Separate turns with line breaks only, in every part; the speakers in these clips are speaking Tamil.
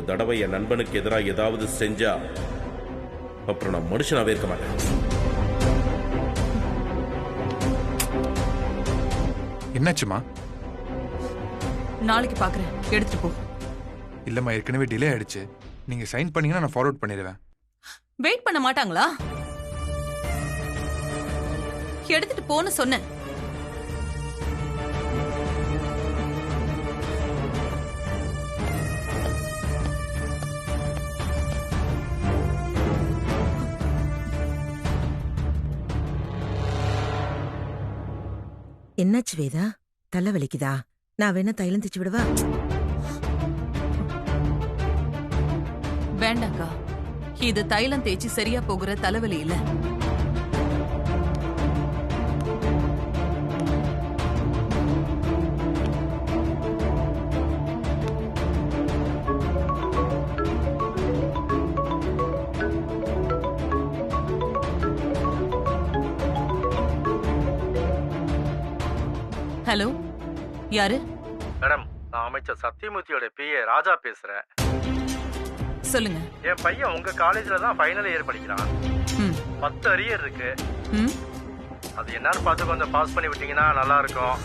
தடவை என் நண்பனுக்கு எதிராக ஏதாவது செஞ்சா அப்புறம் நான் மனுஷனாவே இருக்க மாட்டேன்.
என்னாச்சுமா?
நாளைக்கு பாக்குறேன், எடுத்துட்டு போ.
இல்லம்மா, ஏற்கனவே டிலே ஆயிடுச்சு. நீங்க சைன் பண்ணீங்கன்னா நான் ஃபார்வர்ட் பண்ணிடுவேன்.
வெயிட் பண்ண மாட்டாங்களா? எடுத்துட்டு போன்னு சொன்னேன்.
என்னாச்சு வேதா? தலை வலிக்குதா? நான் வேணா தைலம் தேச்சு விடவா?
வேண்டாக்கா, இது தைலம் தேய்ச்சி சரியா போகிற தலைவலி இல்ல. ஹலோ, யாரு?
மேடம், நான் அமைச்சர் சத்தியமூர்த்தியோட பிஏ ராஜா பேசுறேன்.
சொல்லுங்க.
என் பையன் உங்க காலேஜ்ல தான் ஃபைனல் இயர் படிக்கிறான். 10 அரியர் இருக்கு. அது என்னன்னு பார்த்து கொஞ்சம் பாஸ் பண்ணி விட்டீங்கன்னா நல்லா இருக்கும்.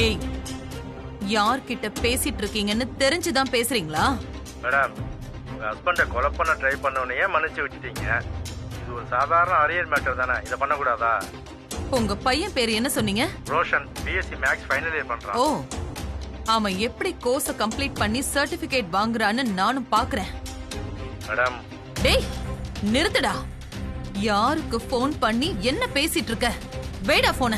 ஏய், யார்கிட்ட பேசிட்டு இருக்கீங்கன்னு தெரிஞ்சுதான் பேசுறீங்களா?
மேடம், உங்க ஹஸ்பண்டை கொலை பண்ண ட்ரை பண்ணவனையே மன்னிச்சு விட்டுட்டீங்க. இது ஒரு சாதாரண அரியர் மேட்டர் தானே, இதை பண்ணக்கூடாதா?
உங்க பையன் பேரு என்ன சொன்னீங்க?
Roshan, BSc maths final year பண்றான்.
ஓ, அவன் எப்படி கோர்ஸ கம்ப்ளீட் பண்ணி சர்டிபிகேட் வாங்குறான்னு நானும் பாக்குறேன்.
மேடம்,
டேய் நிறுத்துடா. யாருக்கு போன் பண்ணி என்ன பேசிட்டு இருக்க? வேடா போன.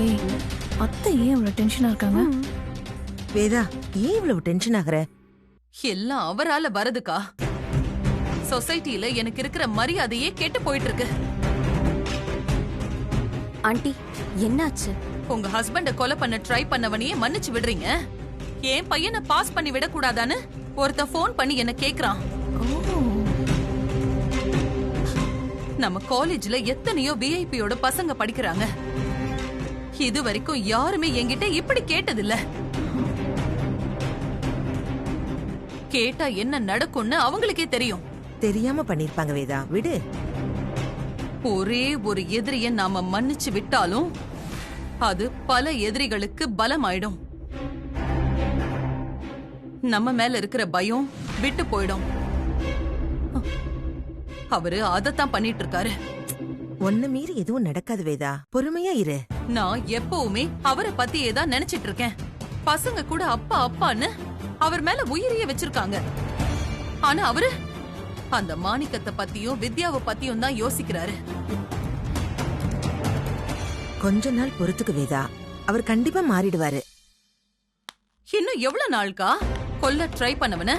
ஏய், அத்தை ஏன் இவ்வளவு டென்ஷனா இருக்காங்க?
வேதா, ஏன் இவ்வளவு டென்ஷன் ஆகுற?
எல்லாம் அவரால வரதுக்கா? சொசைட்டில எனக்கு இருக்கிற மரியாதையே கெட்டு போயிட்டு இருக்கு.
ஆண்டி, என்னாச்சு?
உங்க ஹஸ்பண்ட கொலை பண்ண ட்ரை பண்ணவனையே மன்னிச்சு விடுறீங்க. என் பையனை பாஸ் பண்ணி விட கூடாதான்னு ஒருத்த போன் பண்ணி என்ன கேக்குறான். நம்ம காலேஜ்ல எத்தனையோ விஐபியோட பசங்க படிக்கிறாங்க. இது வரைக்கும் யாருமே என்கிட்ட இப்படி கேட்டதில்ல. கேட்டா என்ன நடக்கும்னு அவங்களுக்கே தெரியும்.
தெரியாம பண்ணிருப்பாங்க வேதா, விடு.
ஒரே ஒரு எதிரிய நாம மன்னிச்சு விட்டாலும் அது பல எதிரிகளுக்கு பலமாயிடும். நம்ம மேல இருக்கிற பயம் விட்டு போயிடும். அவரு அதத்தான் பண்ணிட்டு இருக்காரு.
ஒன்னு மீறி எதுவும் நடக்காது வேதா, பொறுமையா இரு.
நான் எப்பவுமே அவரை பத்தியே தான் நினைச்சிட்டு இருக்கேன். பசங்க கூட அப்பா அப்பான்னு அவர் மேல உயிரிய வச்சிருக்காங்க. ஆனா அவரு அந்த மாணிக்கத்தை பத்தியும் வித்யாவை பத்தியும் தான் யோசிக்கிறாரு.
கொஞ்ச நாள் பொறுத்துக்கு வேதா, அவர் கண்டிப்பா மாறிடுவாரு.
இன்னும் எவ்வளவு நாளுக்கா கொல்ல ட்ரை பண்ணவன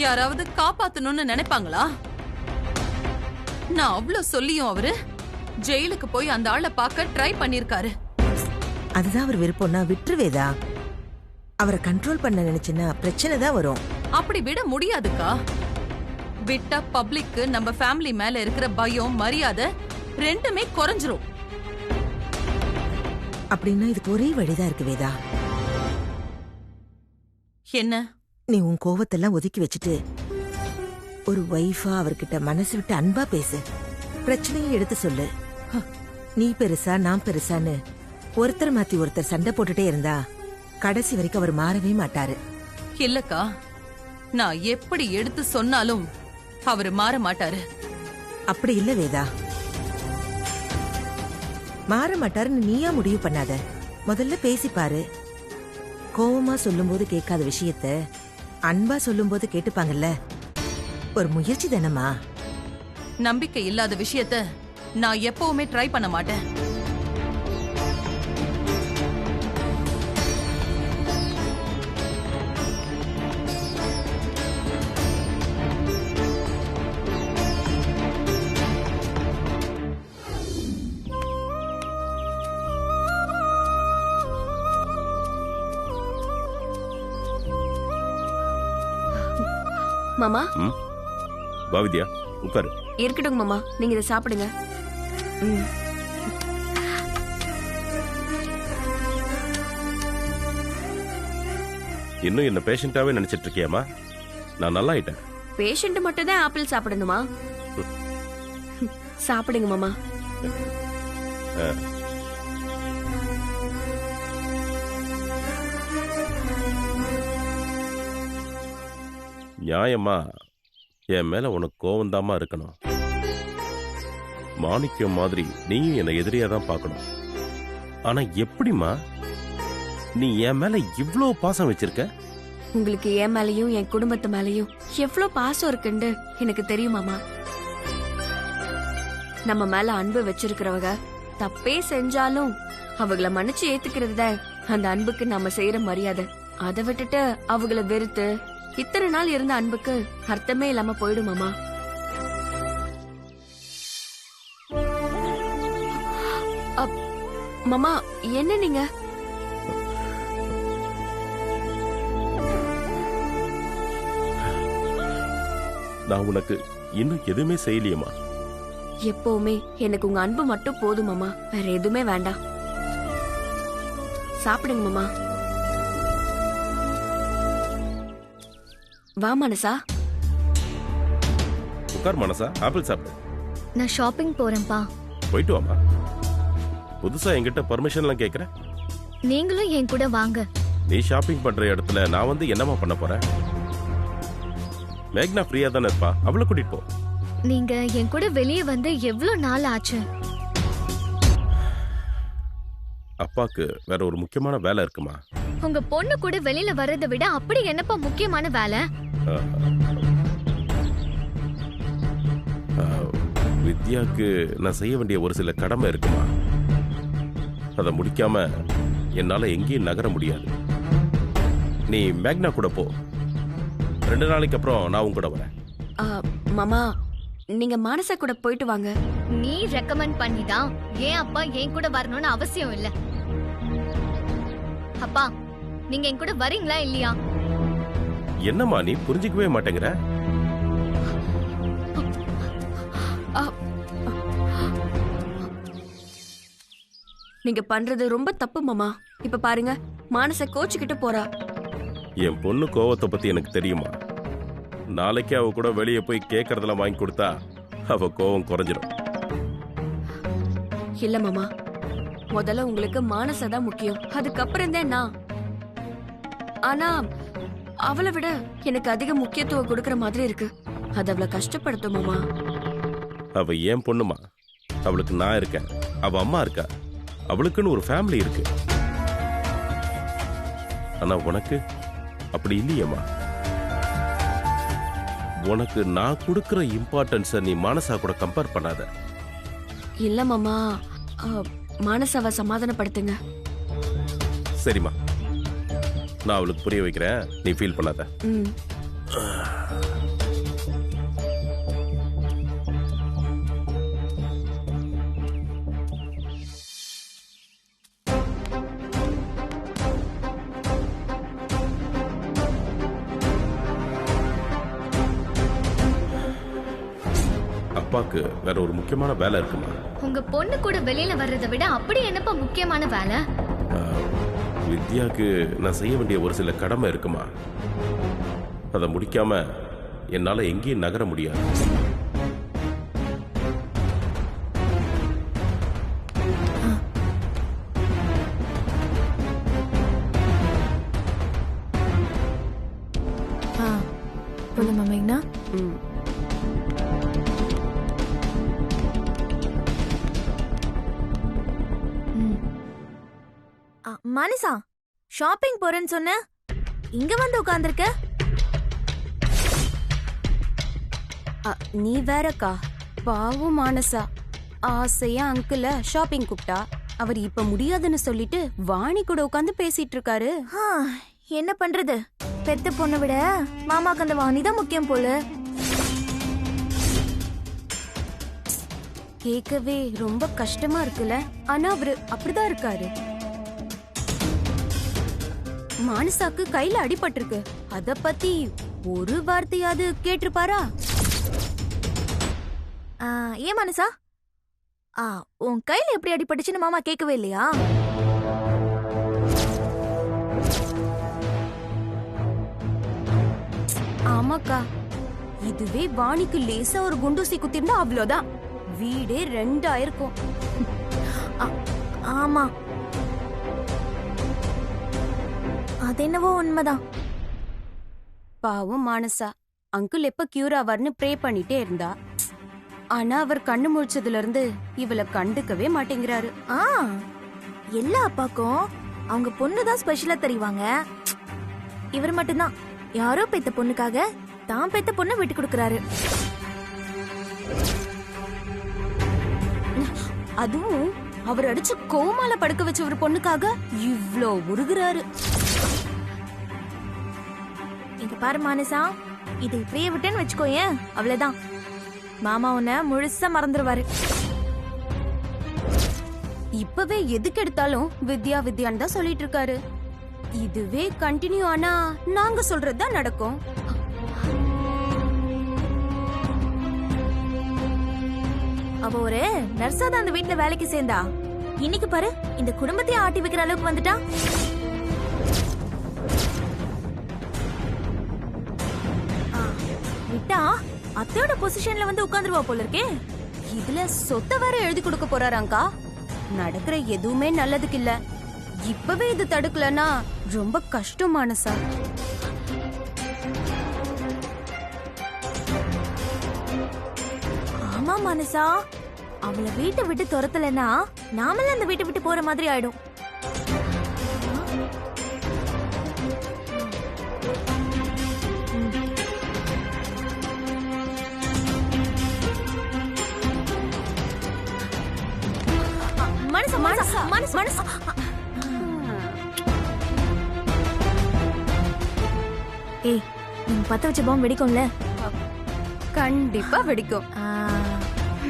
யாராவது காப்பாத்தணும்னு நினைப்பாங்களா? நான் அவ்வளவு சொல்லியும் அவரு ஜெயிலுக்கு போய் அந்த ஆளை பார்க்க ட்ரை பண்ணிருக்காரு.
அதுதான் அவர் விருப்பம்னா விட்டுரு வேதா. அவரை கண்ட்ரோல் பண்ண நினைச்சுன்னா பிரச்சனை தான் வரும்.
அப்படி விட முடியாதுக்கா. விட்டா பப்ளிக்கு நம்ம ஃபேமிலி மேல இருக்கிற பயம் மரியாதை ரெண்டுமே குறைஞ்சிரும்.
அப்படின்னா இதுக்கு ஒரே வழிதான் இருக்கு வேதா.
என்ன?
நீ உன் கோவத்தெல்லாம் ஒதுக்கி வச்சுட்டு ஒரு வைஃபா அவர்கிட்ட மனசு விட்டு அன்பா பேசு. பிரச்சனையை எடுத்து சொல்லு. நீ பெருசா நான் பெருசான்னு ஒருத்தர் மாத்தி ஒருத்தர் சண்டை போட்டுட்டே இருந்தா கடைசி வரைக்கும் அவர் மாறவே மாட்டாரு.
இல்லக்கா, நான் எப்படி எடுத்து சொன்னாலும் அவரு மாற மாட்டாரு.
அப்படி இல்ல வேதா, மாற மாட்டாருன்னு நீயா முடிவு பண்ணாத. முதல்ல பேசிப்பாரு. கோவமா சொல்லும் போது கேட்காத விஷயத்த அன்பா சொல்லும் போது கேட்டுப்பாங்கல்ல. ஒரு முயற்சி தானமா.
நம்பிக்கை இல்லாத விஷயத்த நான் எப்பவுமே ட்ரை பண்ண மாட்டேன்.
மாமா,
வா வித்யா, உட்காரு.
இருக்கட்டும் மாமா, நீங்க இதை சாப்பிடுங்க.
இன்னும் என்ன பேஷண்டாவே நினைச்சிட்டு இருக்கியாமா? நான் நல்லா ஆயிட்டேன்.
பேஷண்ட் மட்டும் தான் ஆப்பிள் சாப்பிடணுமா? சாப்பிடுங்க மாமா.
நியாயமா என் மேல உனக்கு கோவந்தாமா இருக்கணும். மாணிக்கம் மாதிரி நீயும் என்னை எதிரியா தான் பார்க்கணும். ஆனா எப்படிமா நீ என் மேல இவ்ளோ பாசம் வச்சிருக்க?
உங்களுக்கு என் மேலயும் என் குடும்பத்து மேலயும் எவ்வளவு பாசம் இருக்குன்னு எனக்கு தெரியுமாமா. நம்ம மேல அன்பு வச்சிருக்கிறவங்க தப்பே செஞ்சாலும் அவங்கள மன்னிச்சு ஏத்துக்கிறது தான் அந்த அன்புக்கு நம்ம செய்யற மரியாதை. அதை விட்டுட்டு அவங்கள வெறுத்து இத்தனை நாள் இருந்த அன்புக்கு அர்த்தமே இல்லாம போயிடுமாமா. மாமா என்ன நீங்க?
நான் உனக்கு இன்னும் எதுவுமே செய்யலையேம்மா.
எப்பவுமே எனக்கு உங்க அன்பு மட்டும் போதும் மாமா, வேற எதுவுமே வேண்டாம். சாப்பிடுங்க மாமா. வா மனசா.
உட்கார் மனசா, ஆப்பிள் சாப்பிடு.
நான் ஷாப்பிங் போறேன்ப்பா.
போயிட்டு வாமா. புதுசா என்கிட்ட பர்மிஷன்லாம் கேக்குற?
நீங்களும் என் கூட வாங்க.
நீ ஷாப்பிங் பண்ற இடத்துல நான் வந்து என்னமா பண்ண போறேன்? மேக்னா ஃப்ரீயா தானே இருப்பா, அவளை கூட்டிட்டு போ.
நீங்க என் கூட வெளியே வந்து எவ்வளவு நாள் ஆச்சு?
அப்பாக்கு வேற ஒரு முக்கியமான வேலை இருக்குமா.
உங்க பொண்ணு கூட வெளியில வர்றதை விட அப்படி என்னப்பா முக்கியமான வேலை?
வித்யாக்கு நான் செய்ய வேண்டிய ஒரு சில கடமை இருக்குமா. அதை முடிக்காம என்னால எங்கேயும் நகர முடியாது. நீ மேக்னா கூட போ. 2 நாளைக்கு அப்புறம் நான் உன் கூட வரேன்.
மாமா நீங்க மானசா கூட போயிட்டு வாங்க.
நீ ரெக்கமெண்ட் பண்ணிதான் ஏன் அப்பா என் கூட வரணும்னு அவசியம் இல்ல. அப்பா நீங்க என் கூட வரீங்களா இல்லையா?
என்னம்மா நீ புரிஞ்சுக்கவே மாட்டேங்கிற?
நீங்க பண்றது ரொம்ப தப்பு மாமா. இப்ப பாருங்க மானச கோச்சுக்கிட்டு போறா.
என் பொண்ணு கோவத்தை பத்தி எனக்கு தெரியுமா. நாளைக்கு அவ கூட வெளியே போய் கேட்கறதெல்லாம் வாங்கி கொடுத்தா அவ கோவம் குறைஞ்சிடும்.
இல்ல மாமா, முதல்ல உங்களுக்கு மானசதான் முக்கியம், அதுக்கப்புறம் தான் நான். ஆனா அவளை விட எனக்கு அதிக முக்கியத்துவம் கொடுக்கற மாதிரி இருக்கு. அது அவளை கஷ்டப்படுத்தும் மாமா.
அவ ஏன் பொண்ணுமா, அவளுக்கு நான் இருக்கேன், அவ அம்மா இருக்கா, அவளுக்குன்னு ஒரு ஃபேமிலி இருக்கு. ஆனா உனக்கு அப்படி இல்லையேம்மா. உனக்கு நான் கொடுக்கிற இம்பார்ட்டன்ஸை நீ மானசா கூட கம்பேர் பண்ணாத.
இல்ல மாமா, மானசாவை சமாதானப்படுத்துங்க.
சரிம்மா, நான் அவளுக்கு புரிய வைக்கிறேன், நீ ஃபீல் பண்ணாத. அப்பாக்கு வேற ஒரு முக்கியமான வேலை இருக்குமா.
உங்க பொண்ணு கூட வெளியில வர்றதை விட அப்படி என்னப்பா முக்கியமான வேலை?
வித்யாக்கு நான் செய்ய வேண்டிய ஒரு சில கடமை இருக்குமா. அதை முடிக்காம என்னால எங்கேயும் நகர முடியாது.
சொல்லுமா மேக்னா?
மானசா, ஷாப்பிங் போறேன்னு சொன்ன, இங்க வந்து உட்கார்ந்திருக்க.
நீ வேறக்கா, பாவம் மானசா ஆசையா அங்கிள ஷாப்பிங் கூப்பிட்டா. அவர் இப்ப முடியாதுன்னு சொல்லிட்டு வாணி கூட உட்காந்து பேசிட்டு இருக்காரு.
என்ன பண்றது, பெத்த பொண்ணை விட மாமாக்கு அந்த வாணிதான் முக்கியம் போல.
கேட்கவே ரொம்ப கஷ்டமா இருக்குல்ல. ஆனா அவரு அப்படிதான் இருக்காரு. மானசாக்கு கையில அடிபட்டிருக்கு, அத பத்தி ஒரு வார்த்தையாவது கேட்டிருப்பாரா?
ஏன் மானசா, உன் கையில எப்படி அடிபட்டுச்சுன்னு மாமா கேட்கவே இல்லையா?
ஆமாக்கா, இதுவே வாணிக்கு லேசா ஒரு குண்டூசி குத்திருந்தா அவ்வளவுதான், வீடே ரெண்டாயிருக்கும்.
ஆமா, அது என்னவோ உண்மைதான்.
பாவம் மானசா, அங்கிள் எப்ப கியூர் ஆவார்னு ப்ரே பண்ணிட்டே இருந்தா. ஆனா அவர் கண்ணு முழிச்சதுல இருந்து இவளை கண்டுக்கவே மாட்டேங்கிறாரு.
எல்லா அப்பாக்கும் அவங்க பொண்ணுதான் ஸ்பெஷலா தெரிவாங்க. இவர் மட்டும்தான் யாரோ பெத்த பொண்ணுக்காக தான் பெத்த பொண்ணை விட்டு கொடுக்கறாரு.
அதுவும் அவர் அடிச்சு கோமால படுக்க வச்ச ஒரு பொண்ணுக்காக இவ்ளோ உருகுறாரு.
இங்க பாரு மானசா, இது இப்படியே விட்டேன்னு வச்சுக்கோயேன், அவ்வளவுதான். மாமா உன்னை முழுசா மறந்துடுவாரு.
இப்பவே எதுக்கு எடுத்தாலும் வித்யா வித்யான்னு தான் சொல்லிட்டு இருக்காரு. இதுவே கண்டினியூ ஆனா நாங்க சொல்றதுதான் நடக்கும்.
அவ ஒரு நர்ஸா தான் அந்த வீட்டுல வேலைக்கு சேர்ந்தா. இன்னைக்கு பாரு, இந்த குடும்பத்தையே ஆட்டி வைக்கிற அளவுக்கு வந்துட்டா. விட்டா அத்தையோட பொசிஷன்ல வந்து உட்கார்ந்துருவா போல இருக்கே.
இதுல சொத்தை வேற எழுதி கொடுக்க போறாராங்கா. நடக்கிற எதுவுமே நல்லதுக்கு இல்ல. இப்பவே இது தடுக்கலனா ரொம்ப கஷ்டமான சார்.
ஆமா மானசா, அவளை வீட்டை விட்டு துரத்தலன்னா நாமளே அந்த வீட்டை விட்டு போற மாதிரி ஆயிடும். மனசா மனசா மனசா மனசா ஏய், நீங்க பத்த வச்ச பாம்பு வெடிக்கும்ல?
கண்டிப்பா வெடிக்கும்.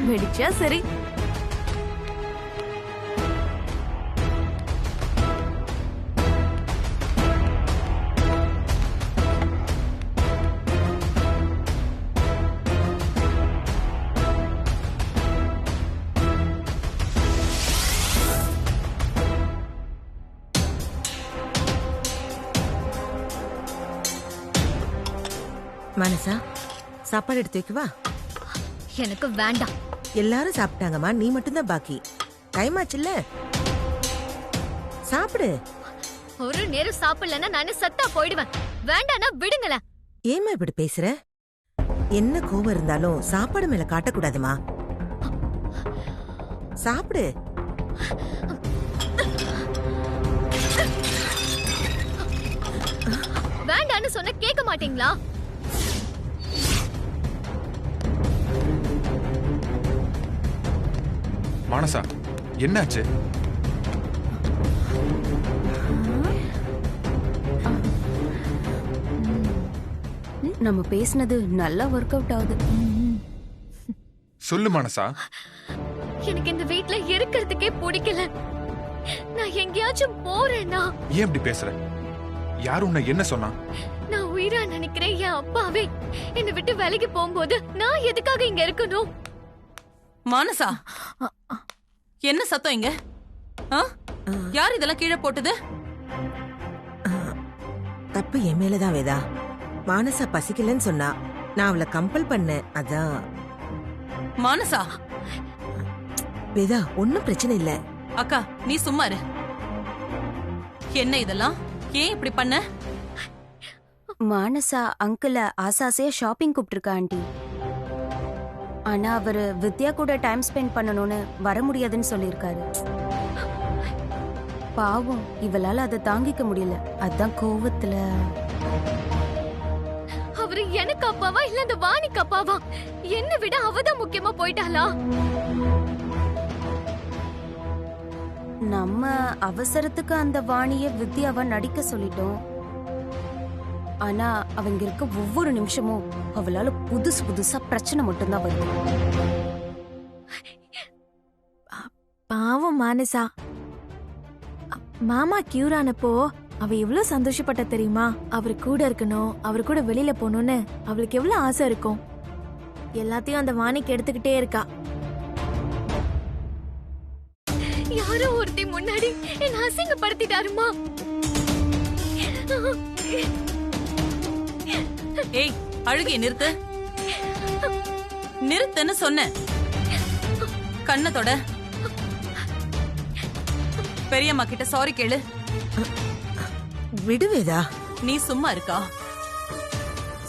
வெடிச்சா சரி.
மனசா, சாப்பாடு எடுத்து வைக்கவா?
எனக்கு வேண்டாம்.
எல்லாரும் சாப்பிட்டாங்கம்மா, நீ மட்டும்தான் பாக்கி. டைம் ஆச்சுல்ல, சாப்பிடு.
ஒரு நேரம் சாப்பிடலன்னா நானே சத்தா போயிடுவேன். வேண்டானா விடுங்களேன்.
ஏமா இப்படி பேசுற? என்ன கோவம் இருந்தாலும் சாப்பாடு மேல காட்டக்கூடாதுமா. சாப்பிடு.
வேண்டான்னு சொன்ன கேட்க மாட்டீங்களா?
மானசா, என்னாச்சு?
நம்ம பேசினது நல்லா ஒர்க் அவுட் ஆகுது.
சொல்லு மானசா.
எனக்கு இந்த வீட்ல இருக்கிறதுக்கே பிடிக்கல. நான் எங்கேயாச்சும் போறேன்னா.
ஏன் இப்படி பேசுற? யாரு உன்னை என்ன சொன்னா?
நான் உயிரா நினைக்கிறேன் என் அப்பாவே என்னை விட்டு வேலைக்கு போகும்போது நான் எதுக்காக இங்க இருக்கணும்?
மானசா, என்ன சத்தம் இங்க? யார் இதெல்லாம் கீழே போட்டது?
தப்பு என் மேலதான் வேதா. மானசா பசிக்கலன்னு சொன்னா, நான் அவளை கம்பல் பண்ணேன், அதான்.
மானசா,
வேதா ஒன்னும் பிரச்சனை இல்ல.
அக்கா நீ சும்மா இரு. என்ன இதெல்லாம்? ஏன் இப்படி பண்ண?
மானசா அங்கிள ஆசாசையா ஷாப்பிங் கூப்பிட்டுருக்கா ஆண்டி. ஆனா அவரு வித்யா கூட டைம் ஸ்பெண்ட் பண்ணணும்னு வர முடியாதுன்னு சொல்லியிருக்காரு. பாவம், இவளால அதை தாங்கிக்க முடியல. அதான் கோவத்துல.
அவரு எனக்கு அப்பாவா இல்ல அந்த வாணிக்கு அப்பாவா? என்ன விட அவதான் முக்கியமா போயிட்டாளா?
நம்ம அவசரத்துக்கு அந்த வாணிய வித்யாவை நடிக்க சொல்லிட்டோம். ஆனா அவங்க இருக்க ஒவ்வொரு நிமிஷமும் அவளால புதுசு புதுசா பிரச்சனை மட்டும்தான் வருது.
பாவம் மானசா, மாமா கியூர் ஆனப்போ அவ எவ்வளவு சந்தோஷப்பட்ட தெரியுமா? அவரு கூட இருக்கணும், அவரு கூட வெளியில போகணும்னு அவளுக்கு எவ்வளவு ஆசை இருக்கும். எல்லாத்தையும் அந்த வாணிக்கு எடுத்துக்கிட்டே இருக்கா.
யாரோ ஒருத்தி முன்னாடி என்ன அசிங்கப்படுத்திட்டாருமா.
ஏய், அழுகிய நிறுத்து. நிறுத்துன்னு சொன்னேன். கண்ணத்தோட பெரியம்மா கிட்ட சாரி கேளு.
விடு வேதா.
நீ சும்மா இருக்கா?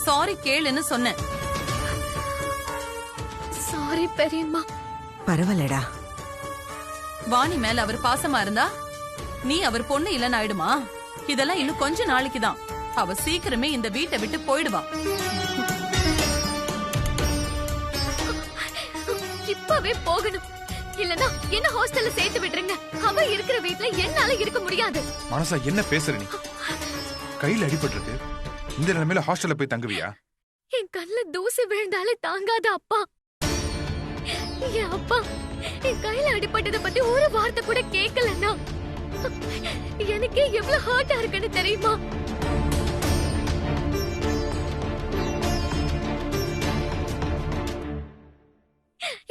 சாரி கேளுன்னு சொன்னேன்.
சாரி பெரியம்மா.
பரவாயில்லடா.
வாணி மேல அவர் பாசமா இருந்தா நீ அவர் பொண்ணு இல்லன்னு ஆயிடுமா? இதெல்லாம் இன்னும் கொஞ்ச நாளைக்கு தான். அவ சீக்கிரமே இந்த வீட்டை விட்டு போயிடுவா.
இப்பவே போகணும். இல்லனா என்ன ஹாஸ்டல்ல சேர்த்து விட்டுருங்க. அவ இருக்கிற வீட்ல என்னால இருக்க முடியாது.
மனசா என்ன பேசுற நீ? கையில அடிபட்டிருக்கு. இந்த நிலைமையில ஹாஸ்டல்ல போய் தங்குவியா?
என் கண்ணுல தூசி விழுந்தாலே தாங்காத அப்பா. என் அப்பா என் கையில அடிபட்டதை பத்தி ஒரு வார்த்தை கூட கேட்கலன்னா எனக்கே எவ்வளவு ஹர்ட்டா இருக்குன்னு தெரியுமா?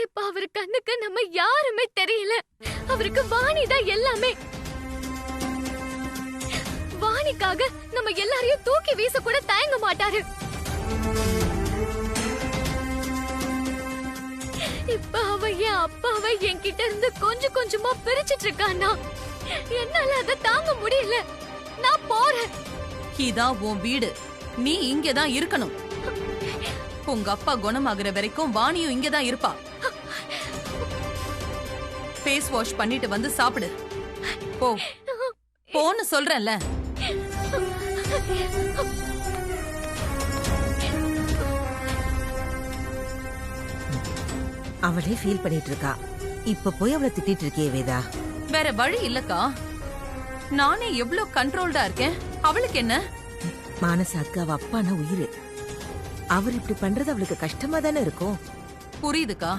இப்ப அவரு கண்ணுக்கு நம்ம யாருமே தெரியல. அவருக்கு வாணிதான் எல்லாமே. வாணிக்காக நம்ம எல்லாரையும் தூக்கி வீச கூட தயங்க மாட்டாரு. இப்ப அவ என் அப்பாவை என்கிட்ட இருந்து கொஞ்சம் கொஞ்சமா பிரிச்சிட்டு இருக்கானா? என்னால அதை தாங்க முடியல. நான் போறேன்.
இதான் உன் வீடு. நீ இங்கதான் இருக்கணும். உங்க அப்பா குணமாகுற வரைக்கும் வாணியும் இங்கதான் இருப்பா. ஃபேஸ் வாஷ் பண்ணிட்டு வந்து சாப்பிடு. போ போன்னு சொல்றேன்ல.
அவளே ஃபீல் பண்ணிட்டு இருக்கா. இப்ப போய் அவளை திட்டிட்டு இருக்கியே வேதா.
வேற வழி இல்லக்கா. நானே எவ்வளவு கண்ட்ரோல்டா இருக்கேன். அவளுக்கு என்ன?
மானசாக்கு அவ அப்பானா உயிர். அவர் இப்படி பண்றது அவளுக்கு கஷ்டமா தானே இருக்கும்.
புரியுதுக்கா.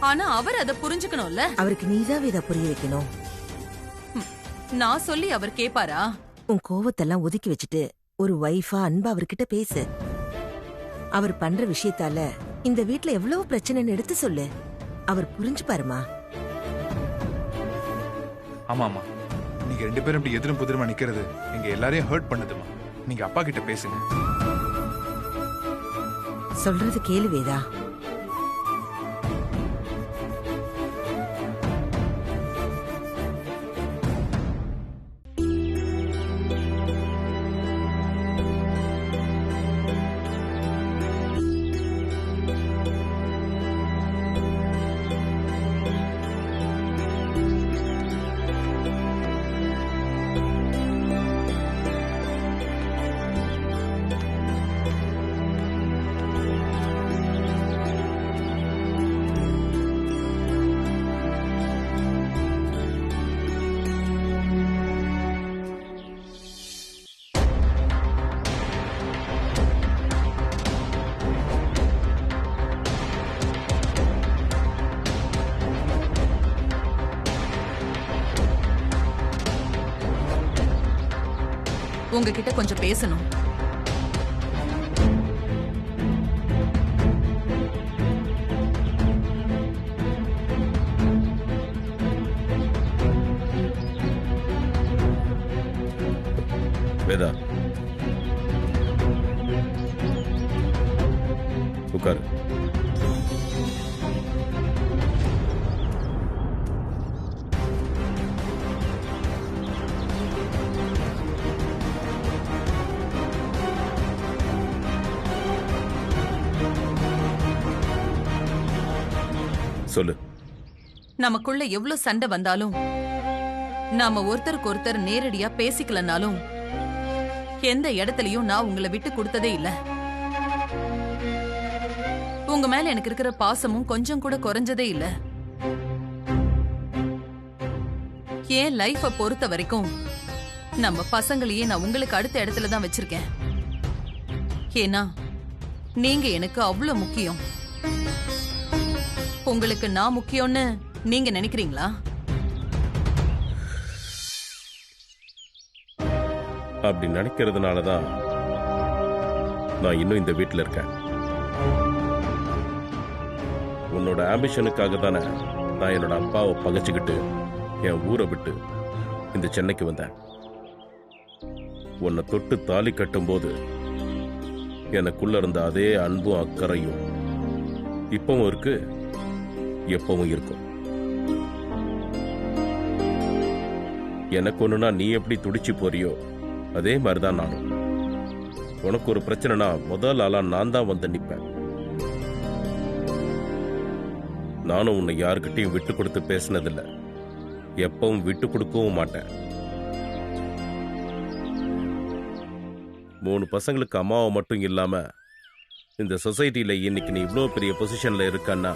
ஆனா அவர் அதை புரிஞ்சுக்கணும்ல.
அவருக்கு நீதான் வேதா புரிய வைக்கணும்.
நான் சொல்லி அவர் கேப்பாரா?
உன் கோவத்தெல்லாம் ஒதுக்கி வச்சுட்டு ஒரு வைஃபா அன்பா அவர்கிட்ட பேசு. அவர் பண்ற விஷயத்தால இந்த வீட்ல எவ்வளவு பிரச்சனைன்னு எடுத்து சொல்லு. அவர் புரிஞ்சு பாருமா.
ஆமாமா, நீங்க 2 பேரும் இப்படி எதிரும் புதிரமா நிக்கிறது எங்க எல்லாரையும் ஹர்ட் பண்ணுதுமா. நீங்க அப்பா கிட்ட பேசுங்க.
சொல்றது கேளு வேதா.
உங்ககிட்ட கொஞ்சம் பேசணும்.
வேதா, உட்காரு. சொல்லு.
நமக்குள்ள எவ்வளவு சண்டை வந்தாலும் நாம ஒருத்தருக்கு ஒருத்தர் நேரடியா பேசிக்கலனாலும் எந்த இடத்துலயும் நான் உங்களை விட்டு கொடுத்ததே இல்ல. உங்க மேல எனக்கு இருக்கிற பாசமும் கொஞ்சம் கூட குறைஞ்சதே இல்ல. என் லைஃப பொறுத்த வரைக்கும் நம்ம பசங்களையே நான் உங்களுக்கு அடுத்த இடத்துல தான் வச்சிருக்கேன். ஏன்னா நீங்க எனக்கு அவ்வளவு முக்கியம். உங்களுக்கு நான் முக்கியம்னு நீங்க நினைக்கிறீங்களா?
அப்படி நினைக்கிறதுனாலதான் நான் இன்னும் இந்த வீட்டில் இருக்கேன். உன்னோட ஆம்பிஷனுக்காக தானே நான் என்னோட அப்பாவை பகைச்சுக்கிட்டு என் ஊரை விட்டு இந்த சென்னைக்கு வந்தேன். உன்னை தொட்டு தாலி கட்டும் போது எனக்குள்ள இருந்த அதே அன்பும் அக்கறையும் இப்பவும் இருக்கு, எப்பவும் இருக்கும். எனக்கு ஒண்ணுனா நீ எப்படி துடிச்சு போறியோ அதே மாதிரிதான் நானும். உனக்கு ஒரு பிரச்சனைனா முதல் ஆளா நான் தான் வந்து நிப்பேன். நானும் உன்னை யாருக்கிட்டையும் விட்டு கொடுத்து பேசினதில்ல, எப்பவும் விட்டு கொடுக்கவும் மாட்டேன். 3 பசங்களுக்கு அம்மாவை மட்டும் இல்லாம இந்த சொசைட்டில இன்னைக்கு நீ இவ்வளோ பெரிய பொசிஷன்ல இருக்கன்னா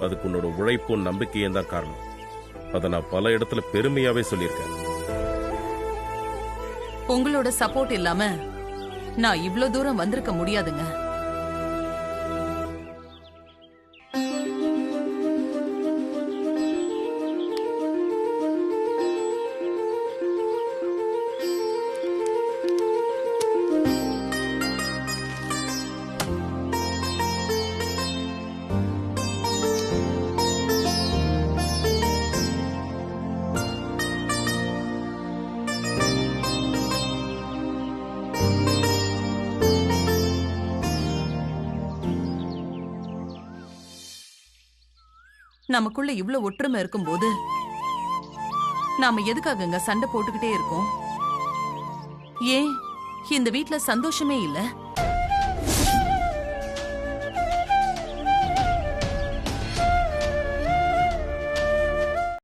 அதுக்கு உன்னோட உழைப்பும் நம்பிக்கையும் தான் காரணம். அதை நான் பல இடத்துல பெருமையாவே சொல்லியிருக்கேன்.
உங்களோட சப்போர்ட் இல்லாம நான் இவ்ளோ தூரம் வந்திருக்க முடியாதுங்க. நமக்குள்ள இவ்ளோ ஒற்றுமை இருக்கும்போது நாம எதுக்காகங்க சண்டை போட்டுக்கிட்டே இருக்கோம்? ஏன் இந்த வீட்ல சந்தோஷமே இல்ல?